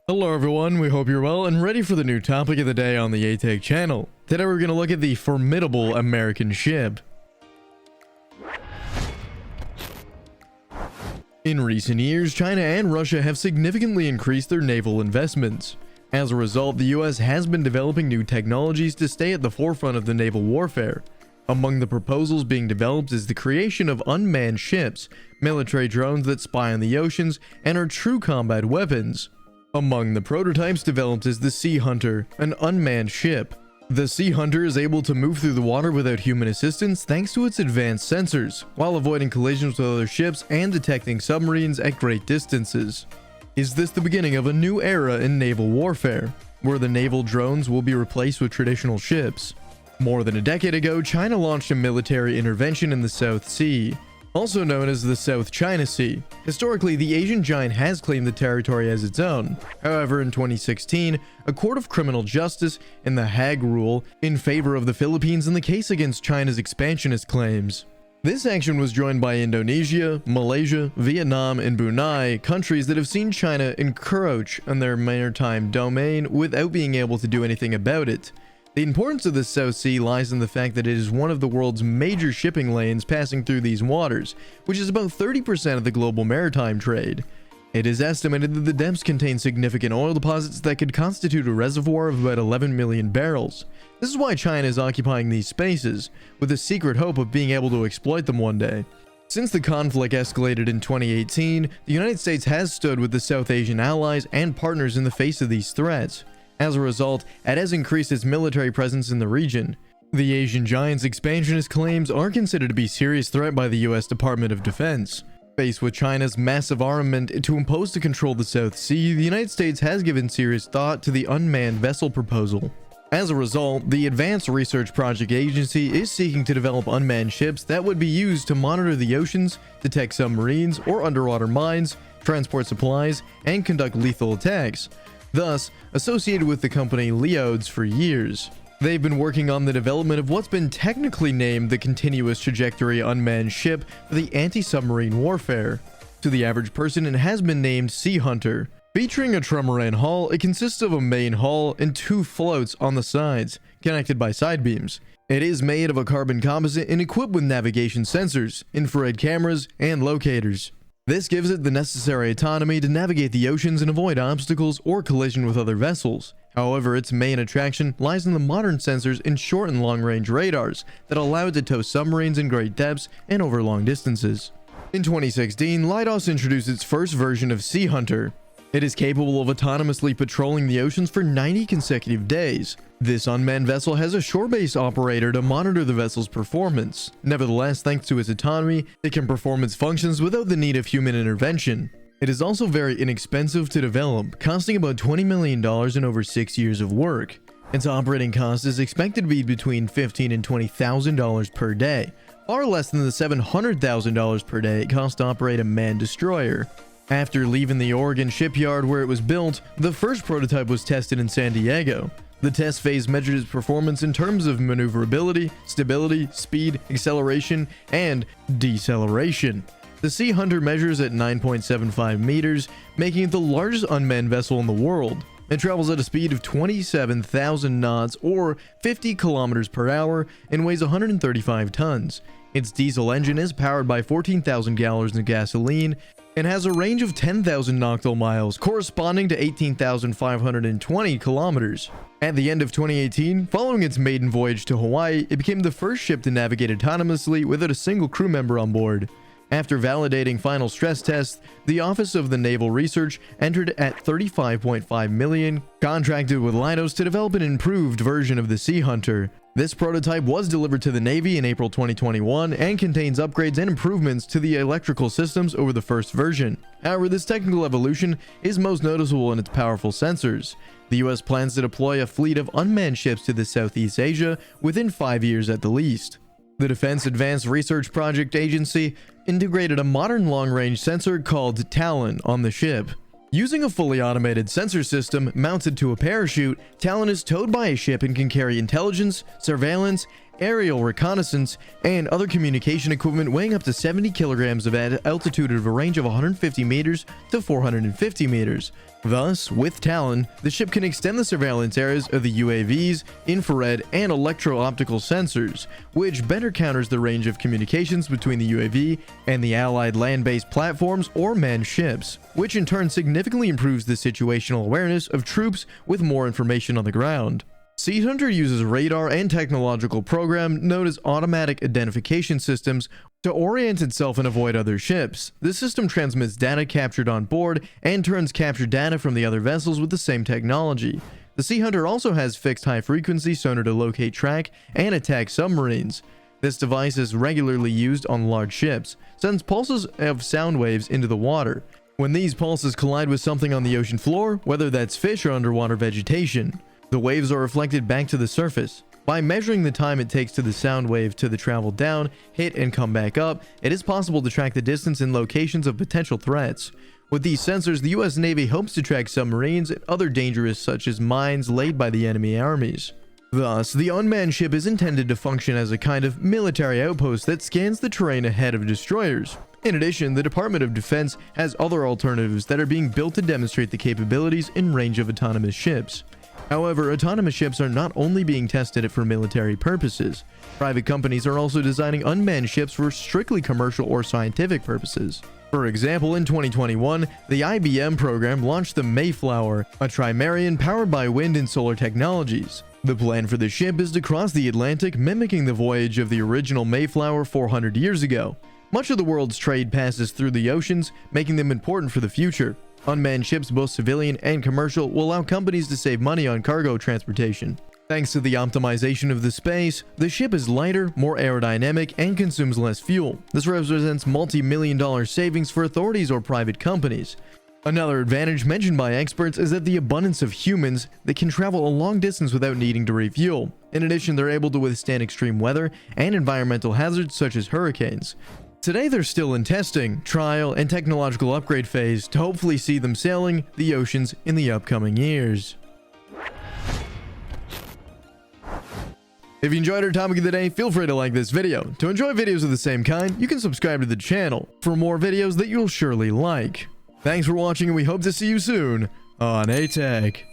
Hello everyone, we hope you're well and ready for the new topic of the day on the aTech channel. Today we're going to look at the formidable American ship. In recent years, China and Russia have significantly increased their naval investments. As a result, the US has been developing new technologies to stay at the forefront of the naval warfare. Among the proposals being developed is the creation of unmanned ships, military drones that spy on the oceans, and are true combat weapons. Among the prototypes developed is the Sea Hunter, an unmanned ship. The Sea Hunter is able to move through the water without human assistance thanks to its advanced sensors, while avoiding collisions with other ships and detecting submarines at great distances. Is this the beginning of a new era in naval warfare, where the naval drones will be replaced with traditional ships? More than a decade ago, China launched a military intervention in the South Sea, also known as the South China Sea. Historically, the Asian giant has claimed the territory as its own. However, in 2016, a court of criminal justice in the Hague ruled in favor of the Philippines in the case against China's expansionist claims. This action was joined by Indonesia, Malaysia, Vietnam, and Brunei, countries that have seen China encroach on their maritime domain without being able to do anything about it. The importance of the South Sea lies in the fact that it is one of the world's major shipping lanes passing through these waters, which is about 30% of the global maritime trade. It is estimated that the depths contain significant oil deposits that could constitute a reservoir of about 11 million barrels. This is why China is occupying these spaces, with a secret hope of being able to exploit them one day. Since the conflict escalated in 2018, the United States has stood with the South Asian allies and partners in the face of these threats. As a result, it has increased its military presence in the region. The Asian giant's expansionist claims are considered to be a serious threat by the US Department of Defense. Faced with China's massive armament to impose to control the South Sea, the United States has given serious thought to the unmanned vessel proposal. As a result, the Advanced Research Project Agency is seeking to develop unmanned ships that would be used to monitor the oceans, detect submarines or underwater mines, transport supplies, and conduct lethal attacks. Thus, associated with the company Leodes for years. They've been working on the development of what's been technically named the Continuous Trajectory Unmanned Ship for the anti-submarine warfare. To the average person, it has been named Sea Hunter. Featuring a trimaran hull, it consists of a main hull and two floats on the sides, connected by side beams. It is made of a carbon composite and equipped with navigation sensors, infrared cameras, and locators. This gives it the necessary autonomy to navigate the oceans and avoid obstacles or collision with other vessels. However, its main attraction lies in the modern sensors and short and long-range radars that allow it to tow submarines in great depths and over long distances. In 2016, Leidos introduced its first version of Sea Hunter. It is capable of autonomously patrolling the oceans for 90 consecutive days. This unmanned vessel has a shore-based operator to monitor the vessel's performance. Nevertheless, thanks to its autonomy, it can perform its functions without the need of human intervention. It is also very inexpensive to develop, costing about $20 million in over 6 years of work. Its operating cost is expected to be between $15,000 and $20,000 per day, far less than the $700,000 per day it costs to operate a manned destroyer. After leaving the Oregon shipyard where it was built, the first prototype was tested in San Diego. The test phase measured its performance in terms of maneuverability, stability, speed, acceleration, and deceleration. The Sea Hunter measures at 9.75 meters, making it the largest unmanned vessel in the world. It travels at a speed of 27,000 knots or 50 kilometers per hour and weighs 135 tons. Its diesel engine is powered by 14,000 gallons of gasoline and has a range of 10,000 nautical miles, corresponding to 18,520 kilometers. At the end of 2018, following its maiden voyage to Hawaii, it became the first ship to navigate autonomously without a single crew member on board. After validating final stress tests, the Office of the Naval Research entered at $35.5 million, contracted with Leidos to develop an improved version of the Sea Hunter. This prototype was delivered to the Navy in April 2021 and contains upgrades and improvements to the electrical systems over the first version. However, this technical evolution is most noticeable in its powerful sensors. The US plans to deploy a fleet of unmanned ships to the Southeast Asia within 5 years at the least. The Defense Advanced Research Project Agency integrated a modern long-range sensor called Talon on the ship. Using a fully automated sensor system mounted to a parachute, Talon is towed by a ship and can carry intelligence, surveillance, aerial reconnaissance, and other communication equipment weighing up to 70 kilograms of altitude at a range of 150 meters to 450 meters. Thus, with Talon, the ship can extend the surveillance areas of the UAVs, infrared, and electro-optical sensors, which better counters the range of communications between the UAV and the allied land-based platforms or manned ships, which in turn significantly improves the situational awareness of troops with more information on the ground. Sea Hunter uses radar and technological program known as automatic identification systems to orient itself and avoid other ships. This system transmits data captured on board and turns captured data from the other vessels with the same technology. The Sea Hunter also has fixed high-frequency sonar to locate, track, and attack submarines. This device is regularly used on large ships, sends pulses of sound waves into the water. When these pulses collide with something on the ocean floor, whether that's fish or underwater vegetation, the waves are reflected back to the surface. By measuring the time it takes to the sound wave to the travel down, hit, and come back up, it is possible to track the distance and locations of potential threats. With these sensors, the US Navy hopes to track submarines and other dangers such as mines laid by the enemy armies. Thus, the unmanned ship is intended to function as a kind of military outpost that scans the terrain ahead of destroyers. In addition, the Department of Defense has other alternatives that are being built to demonstrate the capabilities and range of autonomous ships. However, autonomous ships are not only being tested for military purposes. Private companies are also designing unmanned ships for strictly commercial or scientific purposes. For example, in 2021, the IBM program launched the Mayflower, a trimaran powered by wind and solar technologies. The plan for the ship is to cross the Atlantic, mimicking the voyage of the original Mayflower 400 years ago. Much of the world's trade passes through the oceans, making them important for the future. Unmanned ships, both civilian and commercial, will allow companies to save money on cargo transportation. Thanks to the optimization of the space, the ship is lighter, more aerodynamic, and consumes less fuel. This represents multi-million-dollar savings for authorities or private companies. Another advantage mentioned by experts is that the abundance of humans that can travel a long distance without needing to refuel. In addition, they're able to withstand extreme weather and environmental hazards such as hurricanes. Today they're still in testing, trial, and technological upgrade phase to hopefully see them sailing the oceans in the upcoming years. If you enjoyed our topic of the day, feel free to like this video. To enjoy videos of the same kind, you can subscribe to the channel for more videos that you'll surely like. Thanks for watching, and we hope to see you soon on aTech.